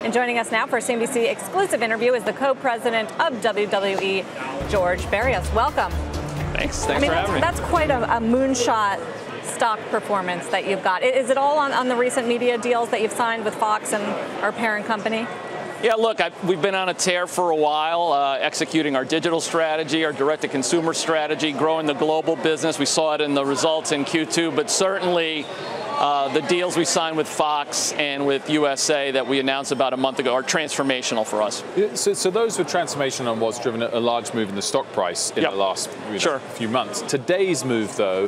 And joining us now for a CNBC exclusive interview is the co-president of WWE, George Barrios. Welcome. Thanks for having me. That's quite a moonshot stock performance that you've got. Is it all on the recent media deals that you've signed with Fox and our parent company? Yeah, look, we've been on a tear for a while, executing our digital strategy, our direct-to-consumer strategy, growing the global business. We saw it in the results in Q2, but certainly the deals we signed with Fox and with USA that we announced about a month ago are transformational for us. So those were transformational and what's driven a large move in the stock price in the last few months. Today's move, though,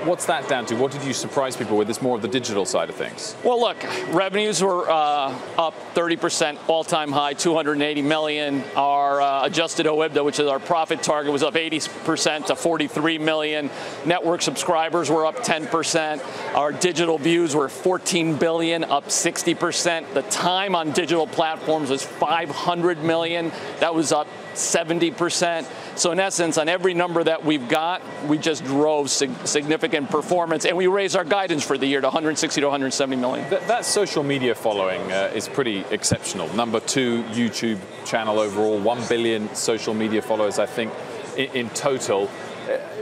what's that down to? What did you surprise people with? It's more of the digital side of things. Well, look, revenues were up 30%, all-time high, $280 million. Our adjusted OIBDA, which is our profit target, was up 80% to $43 million. Network subscribers were up 10%. Our digital views were 14 billion, up 60%. The time on digital platforms was 500 million. That was up 70%. So in essence, on every number that we've got, we just drove significant performance, and we raised our guidance for the year to 160 to 170 million. That social media following is pretty exceptional. Number 2 YouTube channel overall, 1 billion social media followers, I think, in total.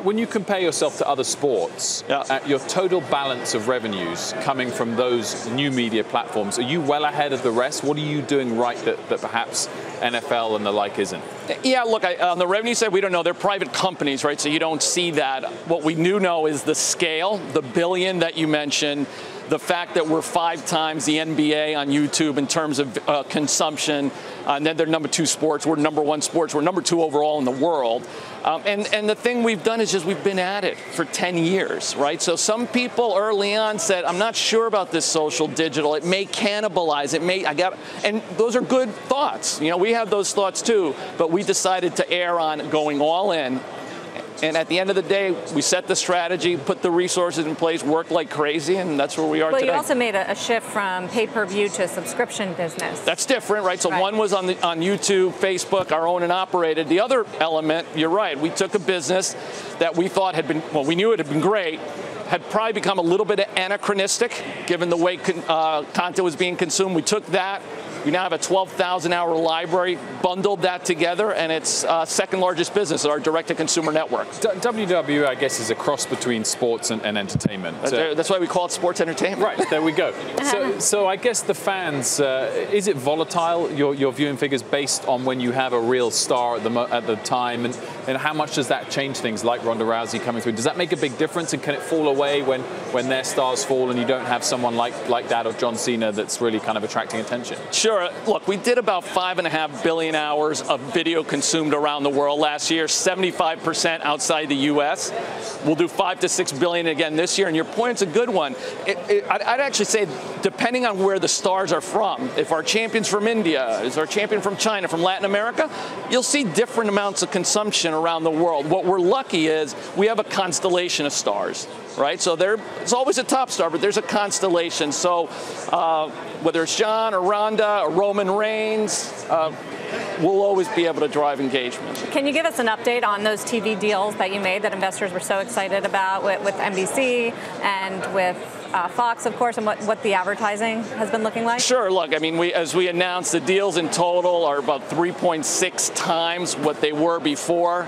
When you compare yourself to other sports, your total balance of revenues coming from those new media platforms, are you well ahead of the rest? What are you doing right that perhaps NFL and the like isn't? Yeah, look, on the revenue side, we don't know. They're private companies, right? So you don't see that. What we do know is the scale, the billion that you mentioned, the fact that we're 5 times the NBA on YouTube in terms of consumption, and then they're number 2 sports. We're number 1 sports. We're number 2 overall in the world. And the thing we've done is just we've been at it for 10 years, right? So some people early on said, I'm not sure about this social digital. It may cannibalize. And those are good thoughts. You know, we have those thoughts too, but we decided to err on going all in. And at the end of the day, we set the strategy, put the resources in place, worked like crazy, and that's where we are today. Well, you also made a shift from pay-per-view to subscription business. That's different, right? So one was on YouTube, Facebook, our own and operated. The other element, you're right, we took a business that we thought had been, well, we knew it had been great, had probably become a little bit anachronistic, given the way content was being consumed. We took that. We now have a 12,000-hour library, bundled that together, and it's second largest business, our direct-to-consumer network. WWE, I guess, is a cross between sports and entertainment. That's why we call it sports entertainment. Right, there we go. So I guess the fans, is it volatile, your viewing figures, based on when you have a real star at the time, and how much does that change things, like Ronda Rousey coming through? Does that make a big difference, and can it fall away when their stars fall and you don't have someone like that or John Cena that's really kind of attracting attention? Sure. Look, we did about 5.5 billion hours of video consumed around the world last year, 75% outside the U.S. We'll do 5 to 6 billion again this year, and your point's a good one. I'd actually say, depending on where the stars are from, if our champion's from India, is our champion from China, from Latin America, you'll see different amounts of consumption around the world. What we're lucky is we have a constellation of stars, right? So there's always a top star, but there's a constellation. So whether it's John or Ronda or Roman Reigns, we'll always be able to drive engagement. Can you give us an update on those TV deals that you made that investors were so excited about with NBC and with Fox, of course, and what the advertising has been looking like? Sure. Look, I mean, as we announced, the deals in total are about 3.6 times what they were before.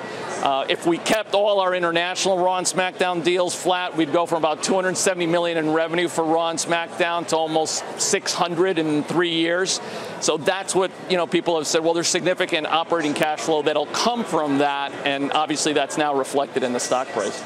If we kept all our international Raw and SmackDown deals flat, we'd go from about 270 million in revenue for Raw and SmackDown to almost 600 in 3 years. So that's what, people have said, well, there's significant operating cash flow that'll come from that, and obviously that's now reflected in the stock price.